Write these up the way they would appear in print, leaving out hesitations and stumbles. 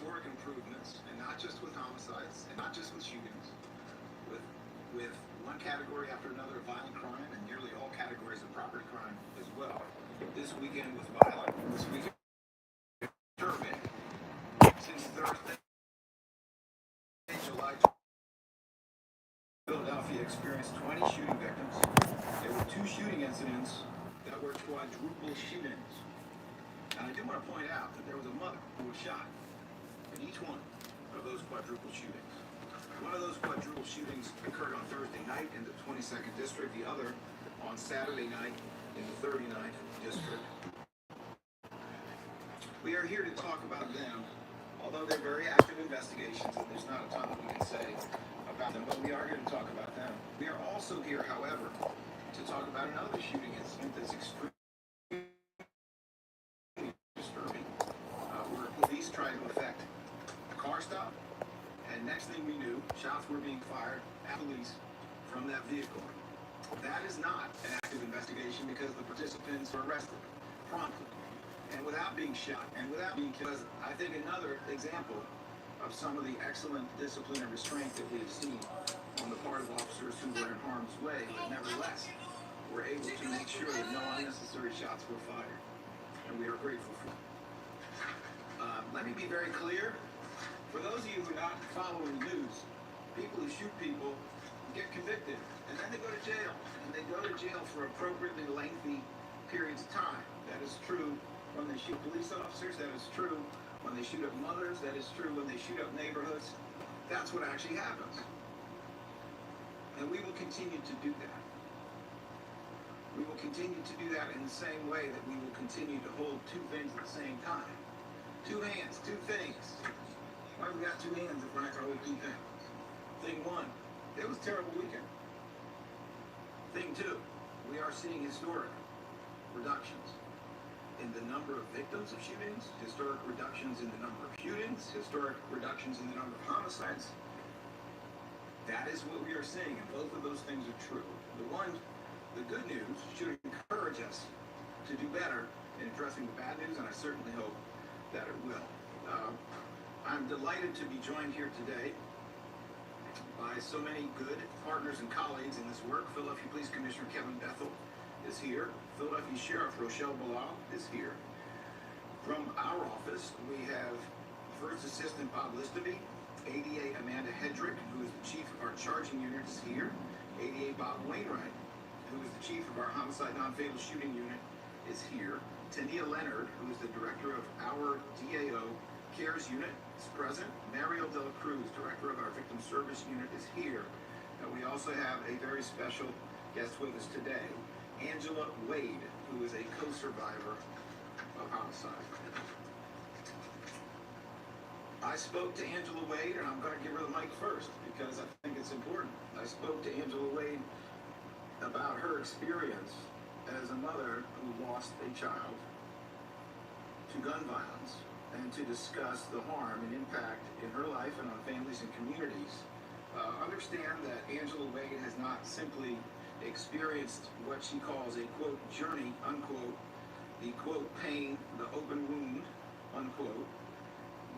historic improvements, and not just with homicides, and not just with shootings, with one category after another of violent crime, and nearly all categories of property crime as well. This weekend was violent. This weekend was disturbing. Since Thursday, July 20th, Philadelphia experienced 20 shooting victims. There were 2 shooting incidents that were quadruple shootings. And I do want to point out that there was a mother who was shot in each one of those quadruple shootings. One of those quadruple shootings occurred on Thursday night in the 22nd District, the other on Saturday night in the 39th District. We are here to talk about them, although they're very active investigations, and there's not a ton that we can say about them, but we are here to talk about them. We are also here, however, to talk about another shooting incident that's extremely disturbing, where police tried to effect a car stop, and next thing we knew, shots were being fired at police from that vehicle. That is not an active investigation because the participants were arrested promptly and without being shot and without being killed. I think another example of some of the excellent discipline and restraint that we have seen on the part of officers who were in harm's way, but nevertheless were able to make sure that no unnecessary shots were fired, and we are grateful for it. Let me be very clear. For those of you who are not following the news, people who shoot people get convicted, and then they go to jail, and they go to jail for appropriately lengthy periods of time. That is true when they shoot police officers. That is true when they shoot up mothers. That is true when they shoot up neighborhoods. That's what actually happens. And we will continue to do that. We will continue to do that in the same way that we will continue to hold 2 things at the same time. 2 hands, 2 things. Why we got 2 hands if we're not going to hold 2 things? Thing 1, it was a terrible weekend. Thing 2, we are seeing historic reductions in the number of victims of shootings, historic reductions in the number of shootings, historic reductions in the number of homicides. That is what we are seeing, and both of those things are true. The good news should encourage us to do better in addressing the bad news, and I certainly hope that it will. I'm delighted to be joined here today by so many good partners and colleagues in this work. Philadelphia Police Commissioner Kevin Bethel is here. Philadelphia Sheriff Rochelle Bilal is here. From our office, we have First Assistant Bob Listaby, ADA Amanda Hedrick, who is the Chief of our Charging Unit, is here. ADA Bob Wainwright, who is the Chief of our Homicide Non-Fatal Shooting Unit, is here. Tania Leonard, who is the Director of our DAO Cares Unit, is present. Mariel De La Cruz, Director of our Victim Service Unit, is here. And we also have a very special guest with us today, Angela Wade, who is a co-survivor of homicide. I spoke to Angela Wade, and I'm going to give her the mic first because I think it's important. I spoke to Angela Wade about her experience as a mother who lost a child to gun violence, and to discuss the harm and impact in her life and on families and communities. Understand that Angela Wade has not simply experienced what she calls a, quote, journey, unquote, the, quote, pain, the open wound, unquote,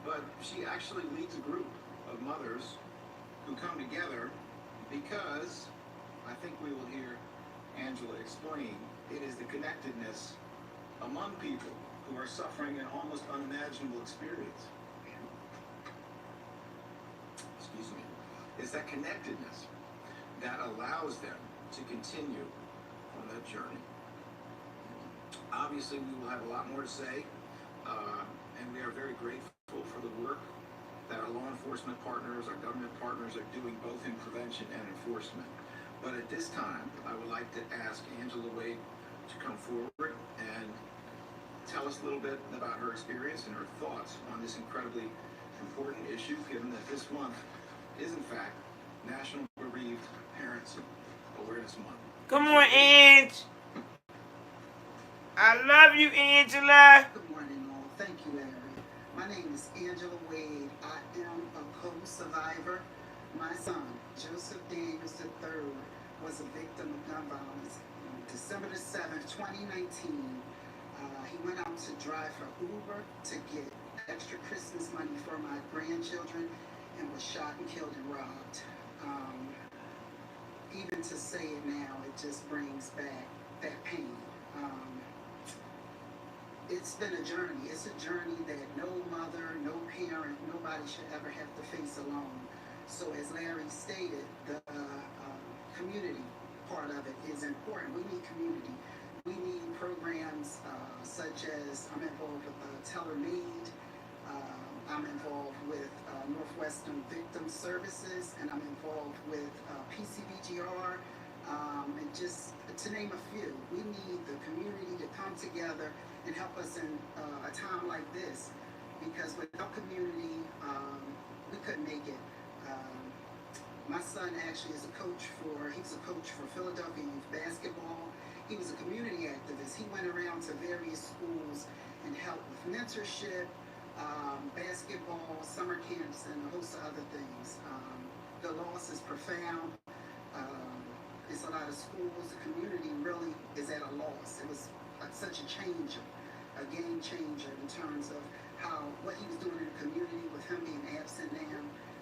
but she actually leads a group of mothers who come together because, I think we will hear Angela explain, it is the connectedness among people who are suffering an almost unimaginable experience. Excuse me. It's that connectedness that allows them to continue on that journey. Obviously, we will have a lot more to say, and we are very grateful for the work that our law enforcement partners, our government partners are doing both in prevention and enforcement. But at this time, I would like to ask Angela Wade to come forward and tell us a little bit about her experience and her thoughts on this incredibly important issue, given that this month is, in fact, National Bereaved Parents Awareness Month. Come on, Ange. I love you, Angela. Good morning, all. Thank you, Larry. My name is Angela Wade. I am a co-survivor. My son, Joseph Daniels III, was a victim of gun violence. On December the 7th, 2019, he went out to drive for Uber to get extra Christmas money for my grandchildren and was shot and killed and robbed. Even to say it now, it just brings back that pain. It's been a journey. It's a journey that no mother, no parent, nobody should ever have to face alone. So as Larry stated, the community part of it is important. We need community. We need programs such as I'm involved with Teller Made. I'm involved with Northwestern Victim Services, and I'm involved with PCBGR, and just to name a few. We need the community to come together and help us in a time like this, because without community, we couldn't make it. My son actually is he's a coach for Philadelphia Youth Basketball. He was a community activist. He went around to various schools and helped with mentorship, basketball, summer camps, and a host of other things. The loss is profound. It's a lot of schools. The community really is at a loss. It was such a changer, a game changer in terms of what he was doing in the community with him being absent now.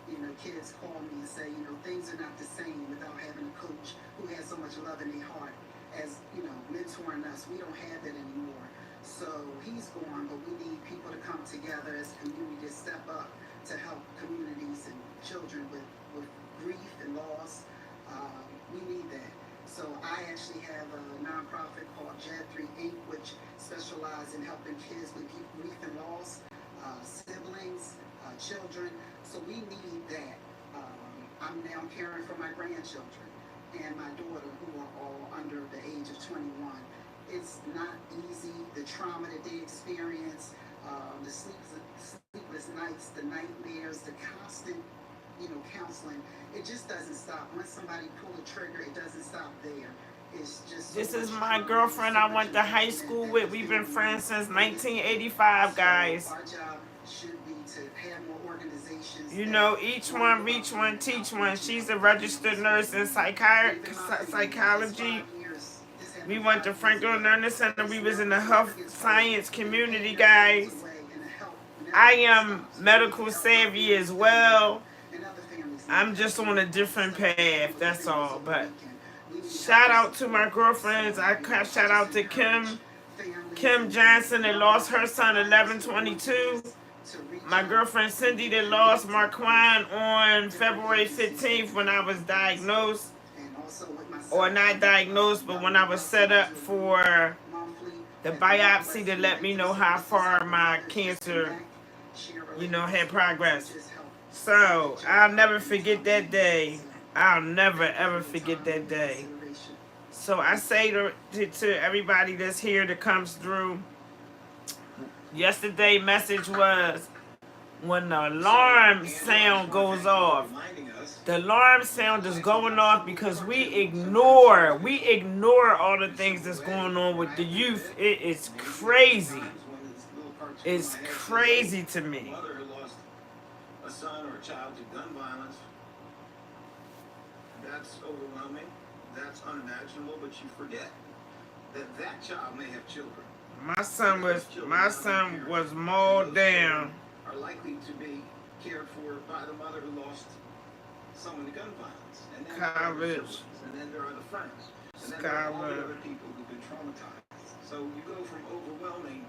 You know, kids call me and say, you know, things are not the same without having a coach who has so much love in their heart as, you know, mentoring us. We don't have that anymore. So he's gone, but we need people to come together as a community to step up to help communities and children with grief and loss. We need that. So I actually have a nonprofit called JAD3 Inc., which specializes in helping kids with grief and loss, siblings, children. So we need that. I'm now caring for my grandchildren and my daughter, who are all under the age of 21. It's not easy. The trauma that they experience, the sleepless nights, the nightmares, the constant, counseling. It just doesn't stop. Once somebody pull the trigger, it doesn't stop there. It's just. This is my girlfriend I went to high school with. We've been friends since 1985, guys. Our job should be to have more organizations. You know, each one, reach one, teach one. She's a registered nurse in psychology. We went to Franklin Learning Center. We was in the health science community, guys. I am medical savvy as well. I'm just on a different path, that's all. But shout out to my girlfriends. Shout out to Kim Johnson that lost her son 11/22. My girlfriend Cindy that lost Marquand on February 15th when I was diagnosed. Or not diagnosed, but when I was set up for the biopsy to let me know how far my cancer, had progressed. So, I'll never forget that day. I'll never, ever forget that day. So, I say to everybody that's here that comes through, yesterday's message was, when the alarm sound goes off, the alarm sound is going off because we ignore all the things that's going on with the youth. It is crazy. It's crazy to me. A son or a child to gun violence, that's overwhelming, that's unimaginable, but you forget that child may have children. My son was mauled down. Are likely to be cared for by the mother who lost someone to gun violence, and then there are the friends, and then there are all the other people who've been traumatized. So you go from overwhelming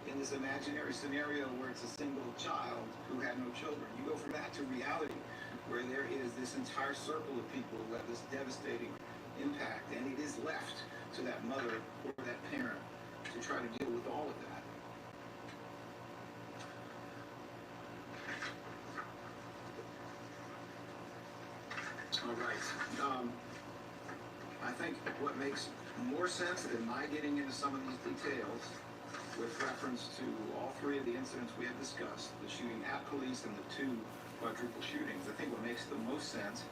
in this imaginary scenario where it's a single child who had no children. You go from that to reality where there is this entire circle of people who have this devastating impact, and it is left to that mother or that parent to try to deal with all of that. All right. I think what makes more sense than my getting into some of these details with reference to all three of the incidents we have discussed, the shooting at police and the two quadruple shootings, I think what makes the most sense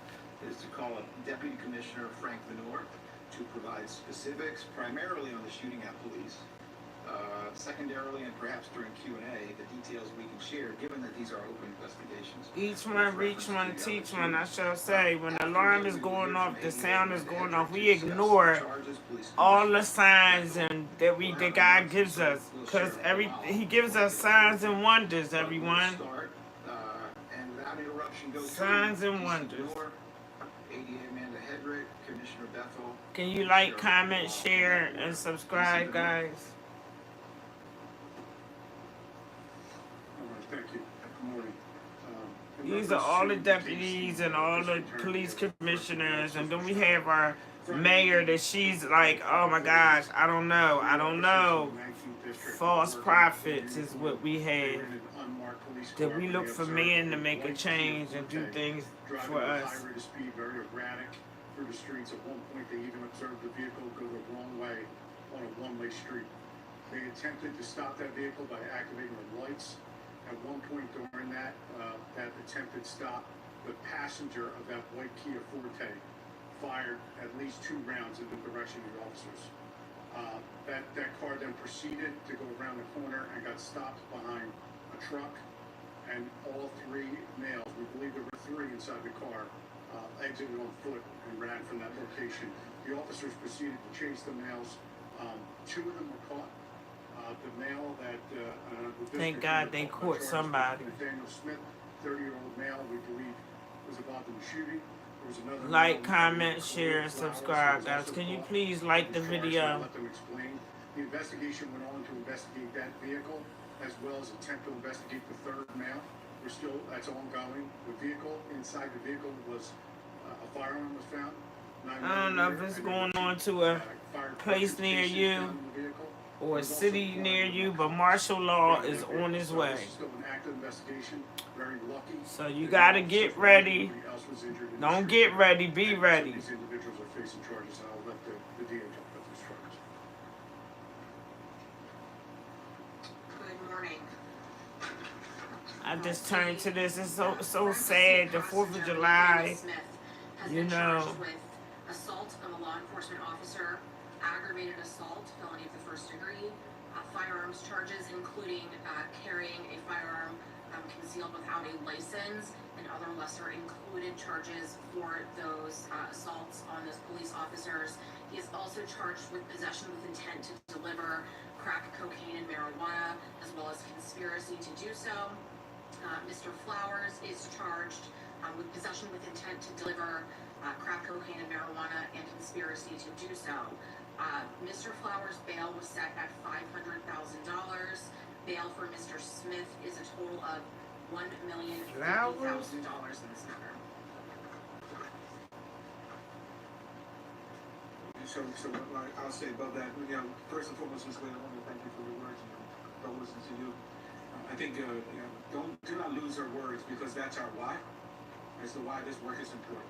is to call up Deputy Commissioner Frank Venor to provide specifics, primarily on the shooting at police, secondarily and perhaps during Q&A, the details we can share, given that these are open investigations. Each one, reach one, teach one, I shall say. When the alarm is going off, the sound is going off, we ignore all the signs and that God gives us, because He gives us signs and wonders, everyone. Signs and wonders. Can you like, comment, share, and subscribe, guys? Thank you. Good morning. These are all the deputies and all the police commissioners, and then we have our mayor that she's like, oh my gosh, I don't know. False prophets is what we have. That we look for men to make a change and do things for us. Very erratic through the streets. At one point, they even observed the vehicle go the wrong way on a one-way street. They attempted to stop that vehicle by activating the lights. At one point during that attempted stop, the passenger of that white Kia Forte fired at least 2 rounds in the direction of the officers. That car then proceeded to go around the corner and got stopped behind a truck, and all 3 males, we believe there were 3 inside the car, exited on foot and ran from that location. The officers proceeded to chase the males. 2 of them were caught. The male that thank God they caught somebody. Daniel Smith, 30-year-old male, we believe was involved in the shooting. There was another like, comment, share, and subscribe, guys. Can you please like the video? Let them explain. The investigation went on to investigate that vehicle, as well as attempt to investigate the 3rd male. That's ongoing. The vehicle, inside the vehicle was a firearm was found. I don't know if it's going on to a place near you or a city near you, but martial law is on its way. So you gotta get ready. Don't get ready, be ready. Good morning. I just turned to this. It's so sad. The 4th of July, you know. Assault of a law enforcement officer, aggravated assault, felony of the 1st degree, firearms charges, including carrying a firearm concealed without a license, and other lesser included charges for those assaults on those police officers. He is also charged with possession with intent to deliver crack cocaine and marijuana, as well as conspiracy to do so. Mr. Flowers is charged with possession with intent to deliver crack cocaine and marijuana and conspiracy to do so. Mr. Flowers' bail was set at $500,000. Bail for Mr. Smith is a total of $1,050,000 in this matter. So I'll say about that, first and foremost, Ms. Wade, I want to thank you for your words, and don't listen to you. I think, do not lose our words, because that's our why, as to why this work is important.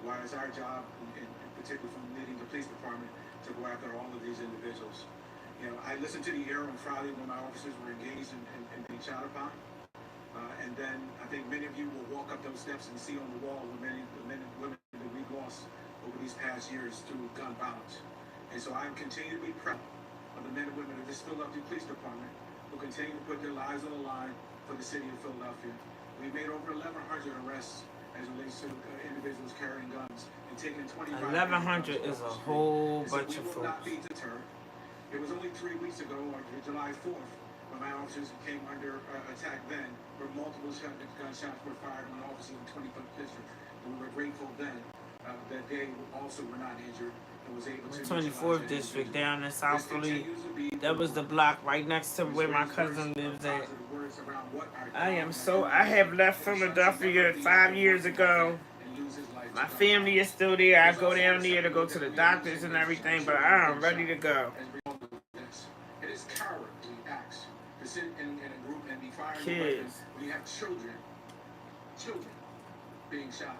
Why it's our job, in particular from leading the police department, to go after all of these individuals. I listened to the air on Friday when my officers were engaged in being shot upon. And then I think many of you will walk up those steps and see on the wall the men and women that we've lost over these past years through gun violence. And so I'm continuing to be proud of the men and women of this Philadelphia Police Department who continue to put their lives on the line for the city of Philadelphia. We've made over 1,100 arrests as it relates to individuals carrying guns, and taking 25. 1,100 is a whole bunch of folks. Not be deterred. It was only 3 weeks ago, on July 4th, when my officers came under attack then, where multiple gunshots were fired on officers in 25th District. And we were grateful then that they also were not injured and was able to. 24th District down in South Philly. That was the block right next to where my cousin lives at. I have left Philadelphia 5 years ago. My family is still there. I go down there to go to the doctors and everything, but I'm ready to go. It is cowardly acts to sit in a group and be firing kids. When you have children being shot.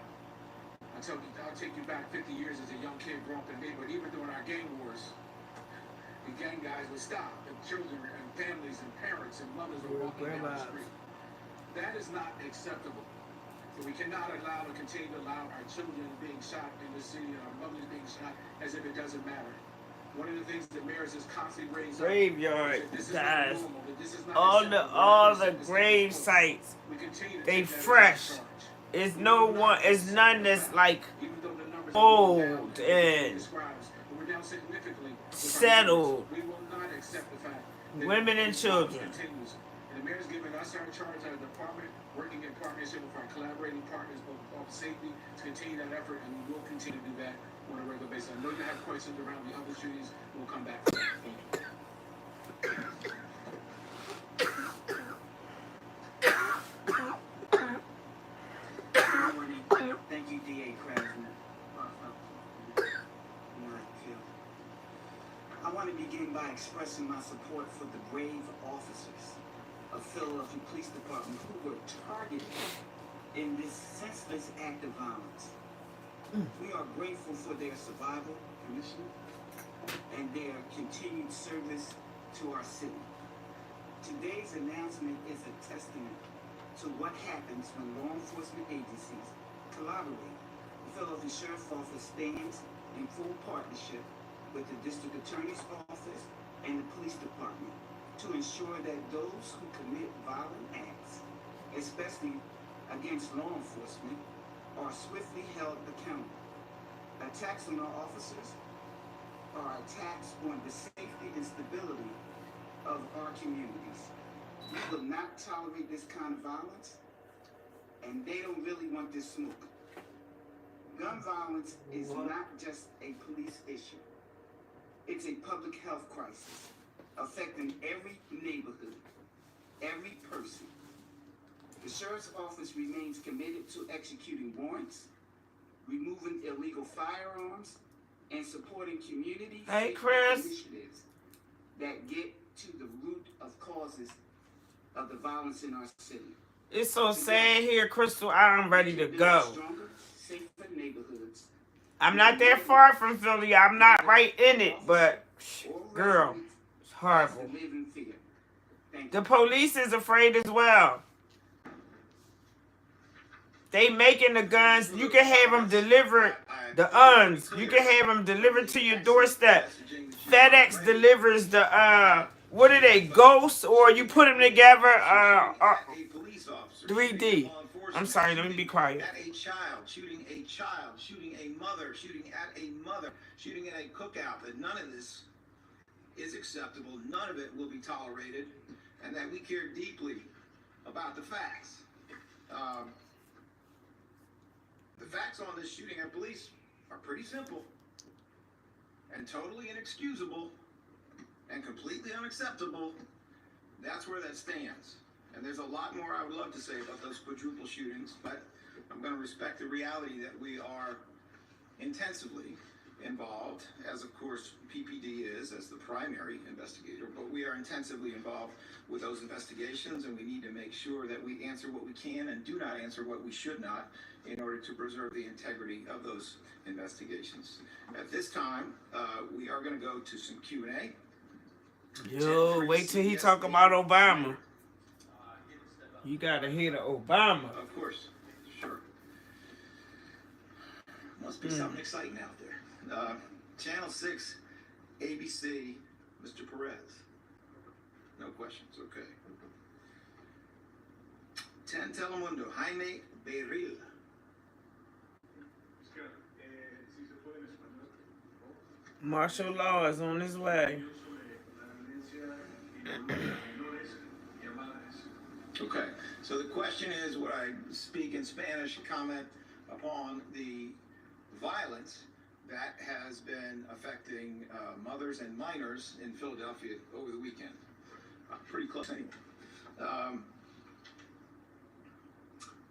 I'll take you back 50 years as a young kid growing up in the neighborhood. Even during our gang wars, the gang guys would stop, and children and families and parents and mothers were walking down the street. That is not acceptable. So we cannot continue to allow our children being shot in the city and our mothers being shot as if it doesn't matter. One of the things that mayors is constantly raised up. Graveyard, guys. All the grave sites, they fresh. It's none that's like old and. We're down significantly settled. We will not accept the fact that Women and children. continues. And the mayor's given us our charge, our department, working in partnership with our collaborating partners, both public safety, to continue that effort, and we will continue to do that on a regular basis. I know you have questions around the other shootings. We'll come back to that. Thank you. Good morning. Thank you, D.A. Krasner. I want to begin by expressing my support for the brave officers of Philadelphia Police Department who were targeted in this senseless act of violence. We are grateful for their survival, Commissioner, and their continued service to our city. Today's announcement is a testament to what happens when law enforcement agencies collaborate. The Philadelphia Sheriff's Office stands in full partnership with the District Attorney's Office and the Police Department to ensure that those who commit violent acts, especially against law enforcement, are swiftly held accountable. Attacks on our officers are attacks on the safety and stability of our communities. We will not tolerate this kind of violence, and they don't really want this smoke. Gun violence is not just a police issue. It's a public health crisis affecting every neighborhood, every person. The Sheriff's Office remains committed to executing warrants, removing illegal firearms, and supporting community Hey, safety Chris. initiatives that get to the root of causes of the violence in our city. It's so sad here, Crystal. I'm ready to go. Stronger, safer neighborhoods. I'm not that far from Philly. I'm not right in it, but girl, it's horrible. The police is afraid as well. They making the guns. You can have them delivered, the uns. You can have them delivered to your doorstep. FedEx delivers the, what are they, ghosts? Or you put them together, 3D. I'm sorry, let me be quiet. At a child, shooting a mother, shooting at a mother, shooting at a cookout, that none of this is acceptable, none of it will be tolerated, and that we care deeply about the facts. The facts on this shooting at police are pretty simple and totally inexcusable and completely unacceptable. That's where that stands. And there's a lot more I would love to say about those quadruple shootings, but I'm going to respect the reality that we are intensively involved, as of course PPD is as the primary investigator, but we are intensively involved with those investigations, and we need to make sure that we answer what we can and do not answer what we should not in order to preserve the integrity of those investigations. At this time, we are going to go to some Q&A. Yo, wait till he talk about Obama. You gotta hear the Obama. Of course, sure. Must be something exciting out there. Channel 6, ABC, Mr. Perez. No questions, okay. 10 Telemundo, Jaime Beryl. Martial law is on his way. Okay, so the question is, would I speak in Spanish, comment upon the violence that has been affecting mothers and minors in Philadelphia over the weekend? Pretty close anyway.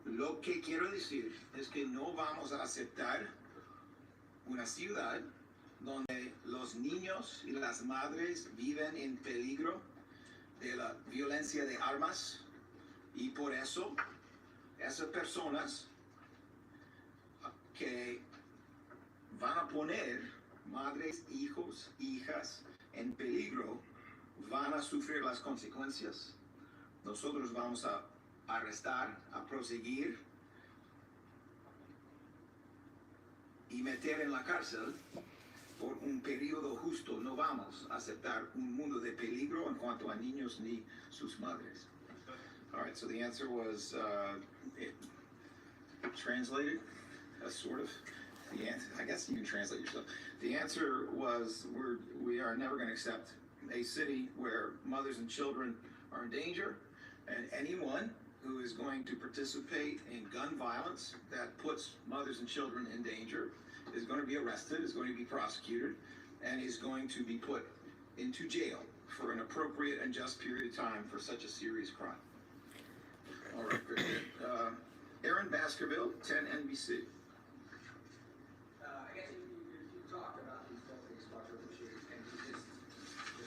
Lo que quiero decir es que no vamos a aceptar una ciudad donde los niños y las madres viven en peligro de la violencia de armas, y por eso esas personas que van a poner madres, hijos, hijas en peligro van a sufrir las consecuencias. Nosotros vamos a arrestar, a proseguir y meter en la cárcel por un periodo justo. No vamos a aceptar un mundo de peligro en cuanto a niños ni sus madres. All right, so the answer was translated, sort of. The answer, I guess you can translate yourself. The answer was we are never going to accept a city where mothers and children are in danger, and anyone who is going to participate in gun violence that puts mothers and children in danger is going to be arrested, is going to be prosecuted, and is going to be put into jail for an appropriate and just period of time for such a serious crime. All right, very good. Aaron Baskerville, 10 NBC. I guess you talked about these filthy structural issues. Can you just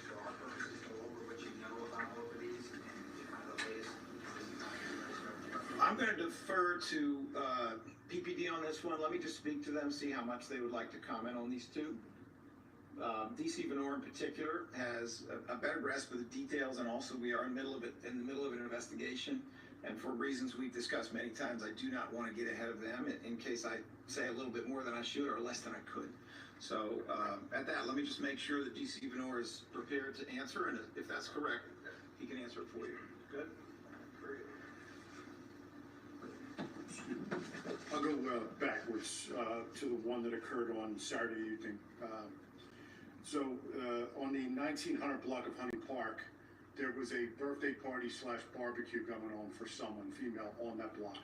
for our purposes, go over what you know about both of these and kind of the latest? I'm going to defer to PPD on this one. Let me just speak to them, see how much they would like to comment on these two. DC Venor in particular has a better grasp of the details, and also we are in the middle of an investigation. And for reasons we've discussed many times, I do not want to get ahead of them in case I say a little bit more than I should or less than I could. So at that, let me just make sure that DC Venor is prepared to answer, and if that's correct, he can answer it for you. Good? Very good. I'll go backwards to the one that occurred on Saturday evening. On the 1900 block of Honey Park, there was a birthday party / barbecue going on for someone, female, on that block.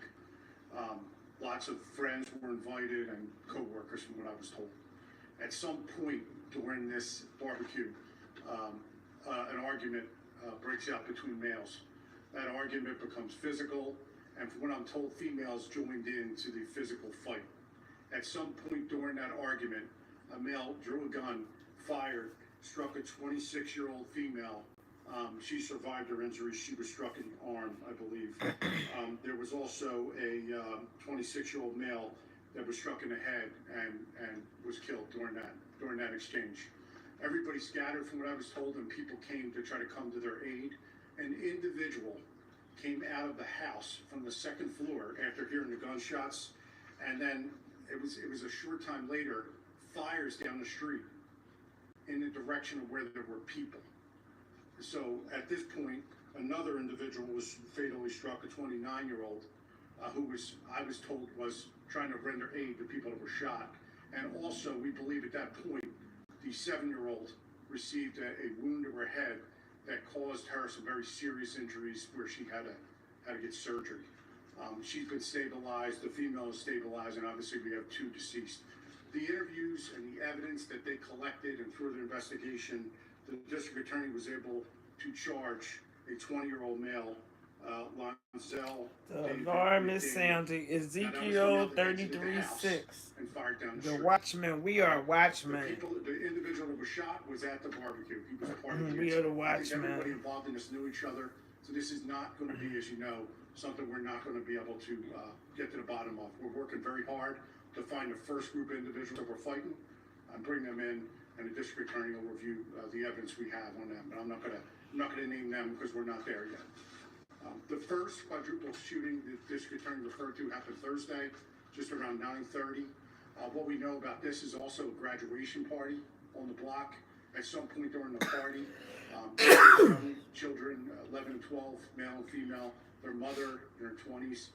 Lots of friends were invited and co-workers from what I was told. At some point during this barbecue, an argument breaks out between males. That argument becomes physical, and from what I'm told, females joined into the physical fight. At some point during that argument, a male drew a gun, fired, struck a 26-year-old female. She survived her injuries. She was struck in the arm, I believe. There was also a 26-year-old male that was struck in the head and was killed during that exchange. Everybody scattered from what I was told, and people came to try to come to their aid. An individual came out of the house from the second floor after hearing the gunshots, and then it was a short time later, fires down the street in the direction of where there were people. So at this point, another individual was fatally struck, a 29-year-old, who I was told was trying to render aid to people that were shot. And also, we believe at that point, the 7-year-old received a wound to her head that caused her some very serious injuries where she had to get surgery. She's been stabilized, the female is stabilized, and obviously we have 2 deceased. The interviews and the evidence that they collected and through the investigation, the district attorney was able to charge a 20-year-old male, Lonzel. The alarm is sounding. Ezekiel 33:6. And fired down the The street. Watchmen. We are Watchmen. The individual that was shot was at the barbecue. He was a part of the We are the Watchmen. Everybody involved in this knew each other. So this is not going to be, as you know, something we're not going to be able to get to the bottom of. We're working very hard to find the first group of individuals that were fighting and bring them in, and the district attorney will review the evidence we have on them. But I'm not going to name them because we're not there yet. The first quadruple shooting the district attorney referred to happened Thursday, just around 9:30. What we know about this is also a graduation party on the block. At some point during the party, young children, 11 and 12, male and female, their mother in her 20s,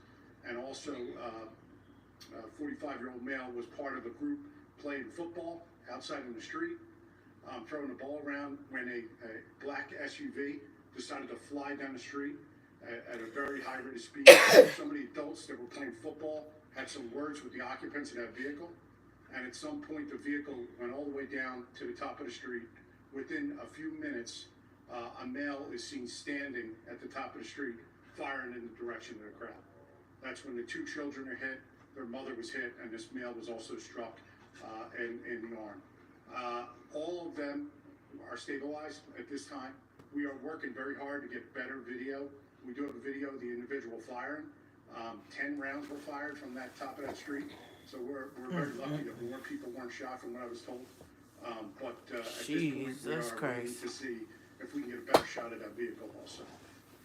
and also a 45-year-old male was part of a group playing football outside in the street, throwing the ball around when a black SUV decided to fly down the street at a very high rate of speed. Some of the adults that were playing football had some words with the occupants of that vehicle, and at some point the vehicle went all the way down to the top of the street. Within a few minutes, a male is seen standing at the top of the street, firing in the direction of the crowd. That's when the 2 children are hit, their mother was hit, and this male was also struck in the arm. All of them are stabilized at this time. We are working very hard to get better video. We do have a video of the individual firing. 10 rounds were fired from that top of that street. So we're very lucky that more people weren't shot from what I was told. But at this point, we are waiting to see if we can get a better shot at that vehicle also.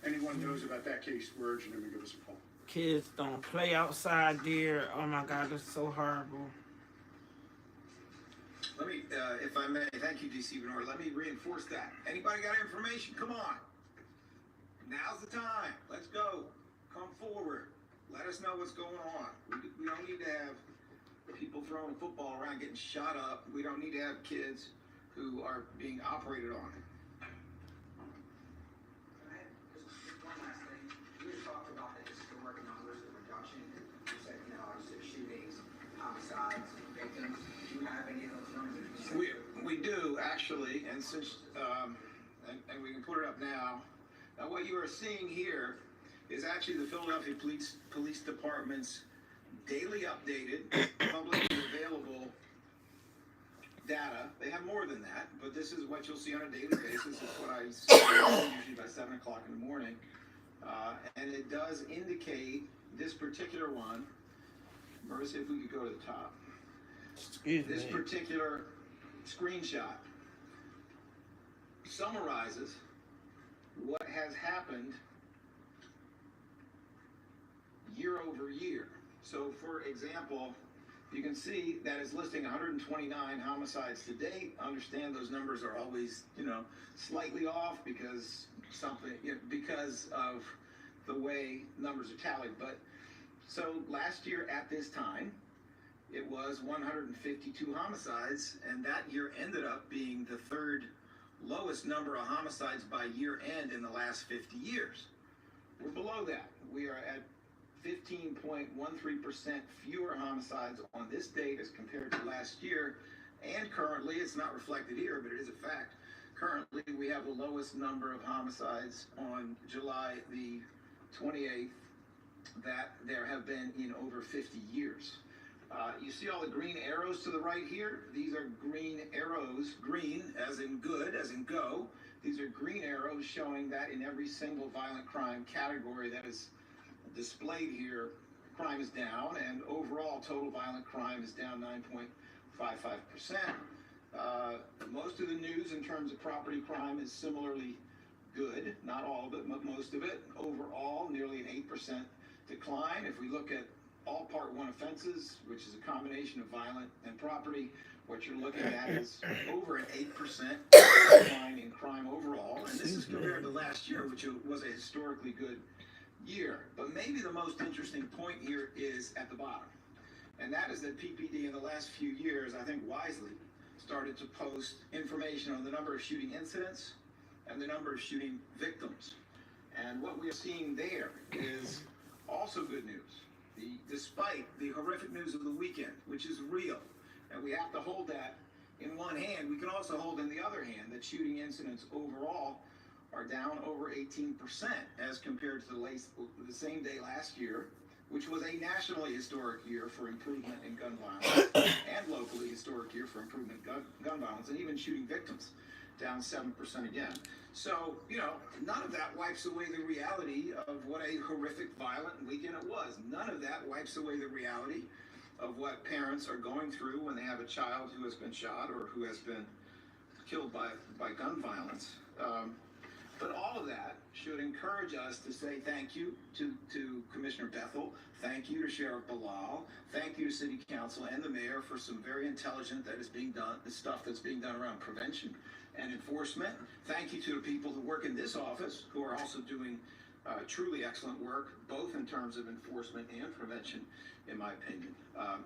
Anyone knows about that case, we're urging them to give us a call. Kids don't play outside there. Oh my God, it's so horrible. Let me, if I may, thank you, DC Venor. Let me reinforce that. Anybody got information? Come on. Now's the time. Let's go. Come forward. Let us know what's going on. We don't need to have people throwing a football around, getting shot up. We don't need to have kids who are being operated on. Just one last thing. You just talked about the historic numbers, the reduction. You said, obviously shootings, homicides, victims. Do you have any of those numbers? We do actually, and since and we can put it up now. Now, what you are seeing here is actually the Philadelphia Police Department's daily updated, publicly available data. They have more than that, but this is what you'll see on a daily basis. It's what I see usually by 7 o'clock in the morning, and it does indicate this particular one. Marissa, if we could go to the top. This particular screenshot summarizes what has happened year over year. So, for example, you can see that it's listing 129 homicides to date. Understand those numbers are always, slightly off because because of the way numbers are tallied. But so last year at this time, it was 152 homicides, and that year ended up being the third lowest number of homicides by year end in the last 50 years. We're below that. We are at 15.13% fewer homicides on this date as compared to last year. And currently, it's not reflected here, but it is a fact. Currently, we have the lowest number of homicides on July the 28th that there have been in over 50 years. You see all the green arrows to the right here? These are green arrows, green as in good, as in go. These are green arrows showing that in every single violent crime category that is displayed here, crime is down, and overall total violent crime is down 9.55%. Most of the news in terms of property crime is similarly good, not all of it, but most of it. Overall, nearly an 8% decline. If we look at all Part 1 offenses, which is a combination of violent and property, what you're looking at is over an 8% decline in crime overall. And this is compared to last year, which was a historically good year. But maybe the most interesting point here is at the bottom. And that is that PPD in the last few years, I think wisely, started to post information on the number of shooting incidents and the number of shooting victims. And what we are seeing there is also good news. Despite the horrific news of the weekend, which is real, and we have to hold that in one hand, we can also hold in the other hand that shooting incidents overall are down over 18% as compared to the same day last year, which was a nationally historic year for improvement in gun violence and locally historic year for improvement in gun violence, and even shooting victims down 7% again. So, none of that wipes away the reality of what a horrific, violent weekend it was. None of that wipes away the reality of what parents are going through when they have a child who has been shot or who has been killed by gun violence. But all of that should encourage us to say thank you to Commissioner Bethel, thank you to Sheriff Bilal, thank you to City Council and the Mayor for some very intelligent stuff that's being done around prevention and enforcement. Thank you to the people who work in this office who are also doing truly excellent work, both in terms of enforcement and prevention, in my opinion.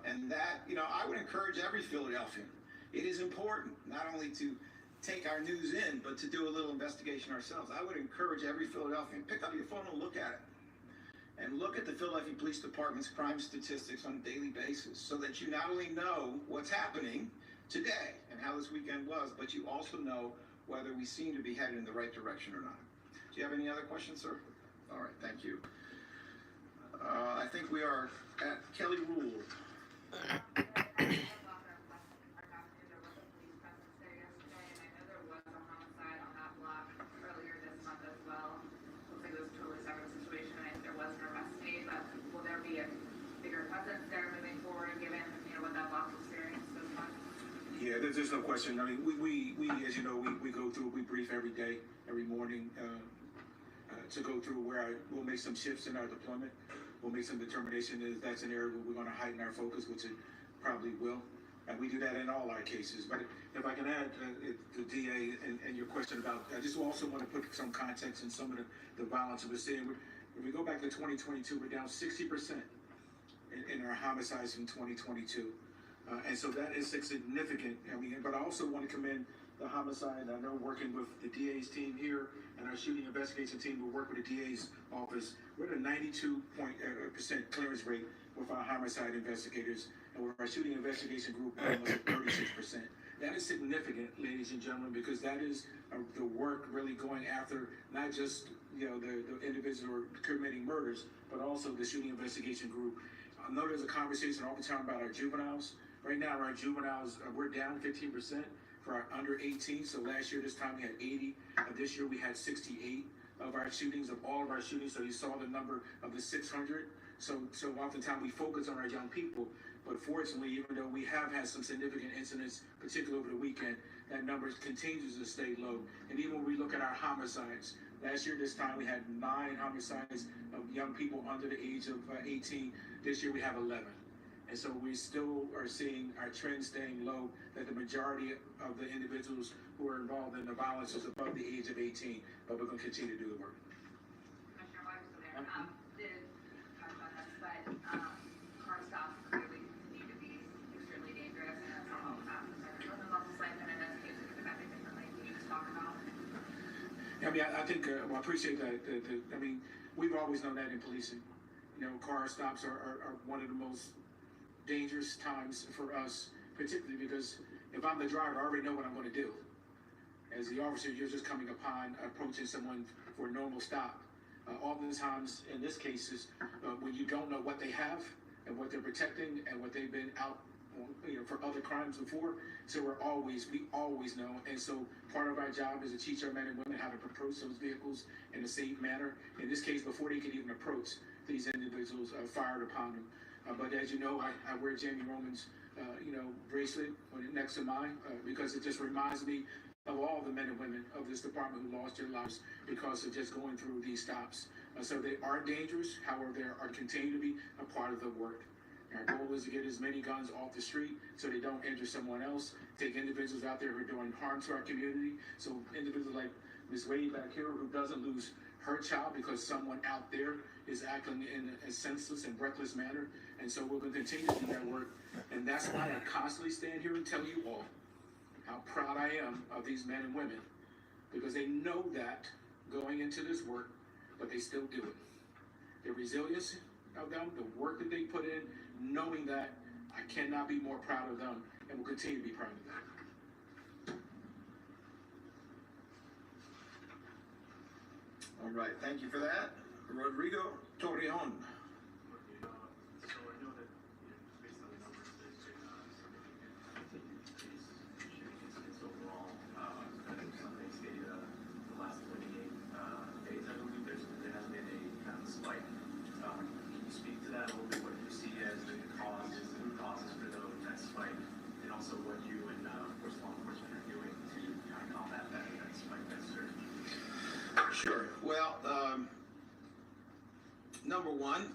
And that, I would encourage every Philadelphian. It is important not only to take our news in, but to do a little investigation ourselves. I would encourage every Philadelphian, pick up your phone and look at it. And look at the Philadelphia Police Department's crime statistics on a daily basis so that you not only know what's happening today and how this weekend was, but you also know whether we seem to be headed in the right direction or not. Do you have any other questions, sir? All right, thank you. I think we are at Kelly Rule. Yeah, there's no question. I mean, we as you know, we go through, we brief every day, every morning to go through where we'll make some shifts in our deployment. We'll make some determination that that's an area where we're going to heighten our focus, which it probably will. And we do that in all our cases. But if I can add to DA and your question about, I just also want to put some context in some of the violence we're seeing. If we go back to 2022, we're down 60% in our homicides in 2022. And so that is significant. I mean, but I also want to commend the homicide. I know working with the DA's team here and our shooting investigation team who work with the DA's office, we're at a 92% clearance rate with our homicide investigators, and with our shooting investigation group, almost at 36%. That is significant, ladies and gentlemen, because that is the work really going after not just the individuals who are committing murders, but also the shooting investigation group. I know there's a conversation all the time about our juveniles. Right now, our juveniles, we're down 15% for our under 18. So last year, this time we had 80. This year we had 68 of our shootings, of all of our shootings. So you saw the number of the 600. So oftentimes we focus on our young people. But fortunately, even though we have had some significant incidents, particularly over the weekend, that number continues to stay low. And even when we look at our homicides, last year this time we had 9 homicides of young people under the age of 18. This year we have 11. And so we still are seeing our trend staying low, that the majority of the individuals who are involved in the violence is above the age of 18. But we're going to continue to do the work. Commissioner, while you're still there, did talk about this, but car stops clearly continue to be extremely dangerous, and that's all other levels like that investigation could have been differently. Can you just talk about? I mean, I think, well, I appreciate that. I mean, we've always known that in policing. Car stops are one of the most dangerous times for us, particularly because if I'm the driver, I already know what I'm going to do. As the officer, you're just coming upon approaching someone for a normal stop. Oftentimes, in this cases, when you don't know what they have and what they're protecting and what they've been out for other crimes before, so we always know. And so part of our job is to teach our men and women how to approach those vehicles in a safe manner. In this case, before they can even approach, these individuals fired upon them. But as you know, I wear Jamie Roman's, bracelet next to mine because it just reminds me of all the men and women of this department who lost their lives because of just going through these stops. So they are dangerous. However, they are continue to be a part of the work. Our goal is to get as many guns off the street so they don't injure someone else. Take individuals out there who are doing harm to our community. So individuals like Ms. Wade back here who doesn't lose her child because someone out there is acting in a senseless and reckless manner. And so we're going to continue to do that work. And that's why I constantly stand here and tell you all how proud I am of these men and women, because they know that going into this work, but they still do it. The resilience of them, the work that they put in, knowing that, I cannot be more proud of them and will continue to be proud of them. All right, thank you for that. Rodrigo Torreon. So I know that based on the numbers, there's been some shooting incidents overall. I think some things data the last 28 days, I believe there has been a kind of a spike. Can you speak to that a little bit? What you see as the causes for that spike, and also what you and of course law enforcement are doing to kind of combat that spike that's surged? Sure. Well, number one,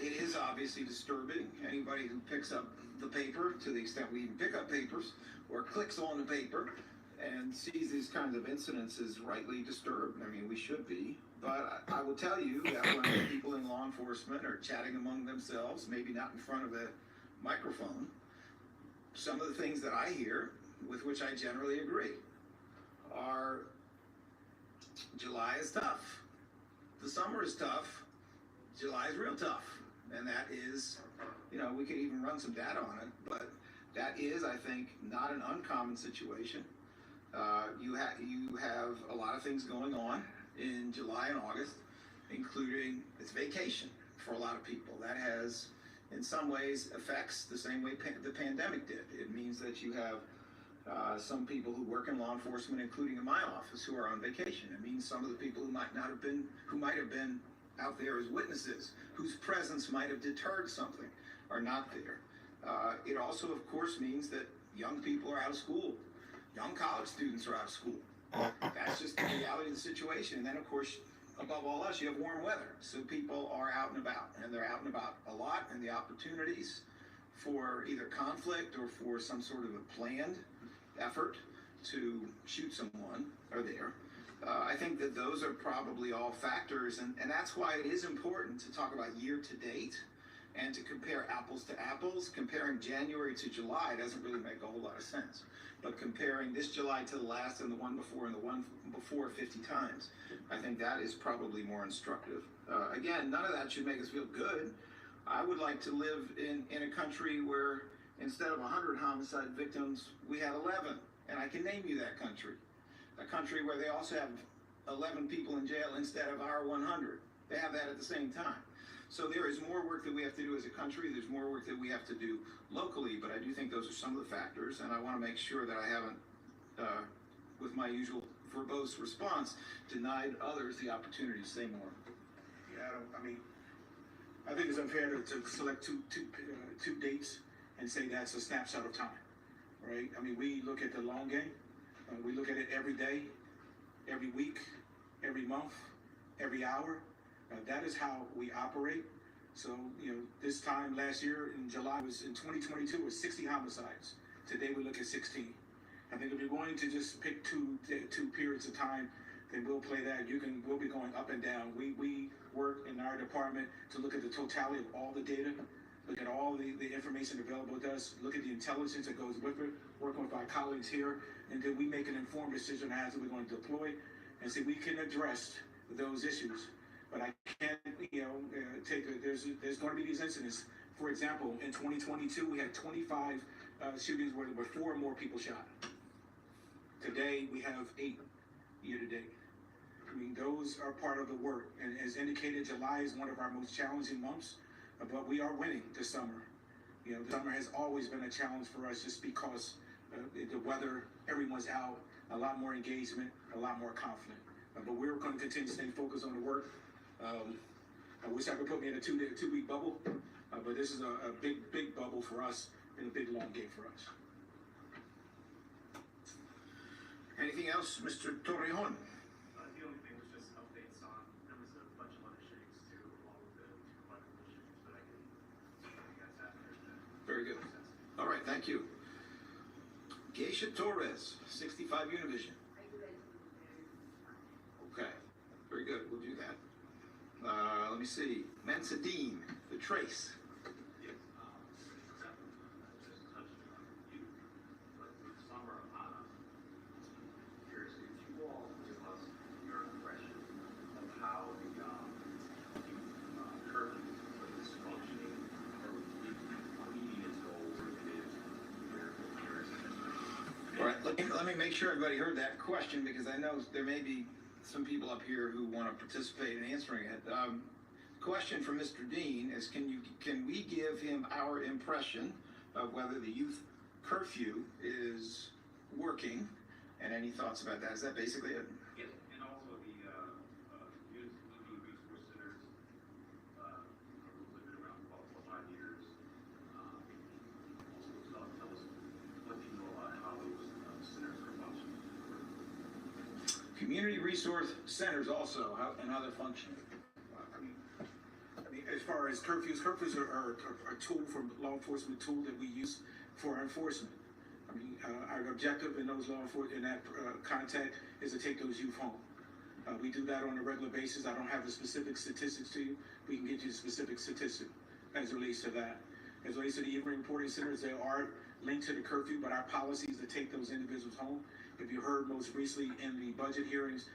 it is obviously disturbing. Anybody who picks up the paper, to the extent we even pick up papers, or clicks on the paper and sees these kinds of incidents is rightly disturbed. I mean, we should be. But I will tell you that when people in law enforcement are chatting among themselves, maybe not in front of a microphone, some of the things that I hear, with which I generally agree, are July is tough. The summer is tough. July is real tough. And that is, we could even run some data on it, but that is, I think, not an uncommon situation. You have a lot of things going on in July and August, including it's vacation for a lot of people. That has, in some ways, affects the same way the pandemic did. It means that you have some people who work in law enforcement, including in my office, who are on vacation. It means some of the people who might have been out there as witnesses, whose presence might have deterred something, are not there. It also, of course, means that young people are out of school. Young college students are out of school. That's just the reality of the situation. And then, of course, above all else, you have warm weather. So people are out and about, and they're out and about a lot, and the opportunities for either conflict or for some sort of a planned effort to shoot someone are there. I think that those are probably all factors, and that's why it is important to talk about year to date And to compare apples to apples, comparing January to July doesn't really make a whole lot of sense. But comparing this July to the last and the one before 50 times, I think that is probably more instructive. Again, none of that should make us feel good. I would like to live in a country where instead of 100 homicide victims, we had 11. And I can name you that country. A country where they also have 11 people in jail instead of our 100. They have that at the same time. So there is more work that we have to do as a country. There's more work that we have to do locally, but I do think those are some of the factors, and I want to make sure that I haven't, with my usual verbose response, denied others the opportunity to say more. Yeah, I think it's unfair to select two dates and say that's a snapshot of time, right? I mean, we look at the long game. We look at it every day, every week, every month, every hour. That is how we operate. So, this time last year in July in 2022 was 60 homicides. Today we look at 16. I think if you're going to just pick two periods of time, then we'll play that. We'll be going up and down. We work in our department to look at the totality of all the data, look at all the information available to us, look at the intelligence that goes with it, working with our colleagues here, and then we make an informed decision as to we're going to deploy and see we can address those issues. But I can't, there's going to be these incidents. For example, in 2022, we had 25 shootings where 4 or more people shot. Today, we have 8 year to date. I mean, those are part of the work. And as indicated, July is one of our most challenging months, but we are winning this summer. The summer has always been a challenge for us just because the weather, everyone's out, a lot more engagement, a lot more confident. But we're going to continue to stay focused on the work. I wish I could put me in a 2-week bubble, but this is a big bubble for us and a big long game for us. Anything else, Mr. Torrejon? The only thing was just updates on, there was a bunch of other shootings too, along with the 2 electrical shootings, but I can see what you guys have there. Very good. All right, thank you. Geisha Torres, 65 Univision. Okay, very good. We'll do that. Let me see. Mansadine, The Trace. Yes, just touching on you, but with summer upon us, curious if you all give us your impression of how the curfew is functioning, or meeting its goals, or it is All right, let me make sure everybody heard that question, because I know there may be some people up here who want to participate in answering it. Question from Mr. Dean is, can we give him our impression of whether the youth curfew is working, and any thoughts about that? Is that basically it? Yes, and also the youth resource centers are living around for 5 years. Also tell us what you know about how those centers are functioning. Community resource centers also, how they're functioning. I mean, as far as curfews are a tool for law enforcement tool that we use for our enforcement. I mean, our objective in those law enforcement in that contact is to take those youth home. We do that on a regular basis. I don't have the specific statistics to you. We can get you the specific statistic as it relates to that. As it relates to the evening reporting centers, they are linked to the curfew, but our policy is to take those individuals home. If you heard most recently in the budget hearings,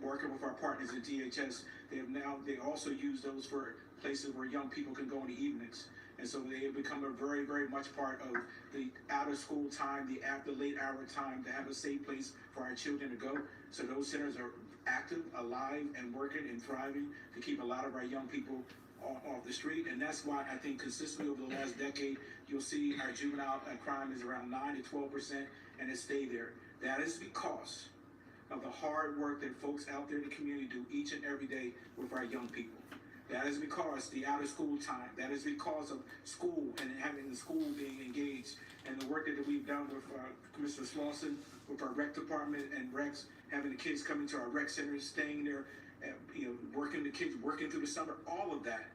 working with our partners at DHS, they also use those for places where young people can go in the evenings. And so they have become a very, very much part of the out of school time, the after late hour time, to have a safe place for our children to go. So those centers are active, alive, and working and thriving to keep a lot of our young people off the street. And that's why I think consistently over the last decade, you'll see our juvenile crime is around 9 to 12%, and it stayed there. That is because of the hard work that folks out there in the community do each and every day with our young people. That is because the out of school time, that is because of school and having the school being engaged, and the work that we've done with Commissioner Slauson, with our rec department and recs, having the kids come into our rec centers, staying there, working the kids, working through the summer, all of that,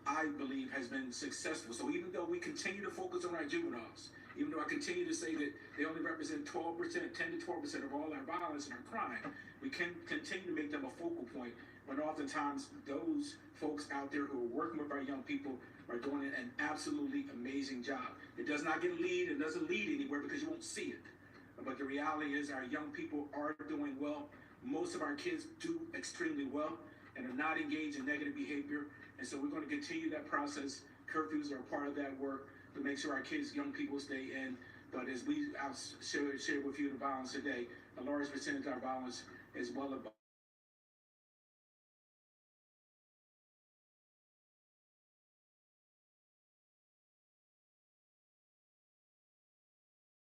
I believe, has been successful. So even though we continue to focus on our juveniles, even though I continue to say that they only represent 12%, 10 to 12% of all our violence and our crime, we can continue to make them a focal point when oftentimes those folks out there who are working with our young people are doing an absolutely amazing job. It does not get a lead, it doesn't lead anywhere because you won't see it. But the reality is our young people are doing well. Most of our kids do extremely well and are not engaged in negative behavior. And so we're going to continue that process. Curfews are a part of that work to make sure our kids, young people stay in. But as I've shared with you the violence today, a large percentage of our violence is well above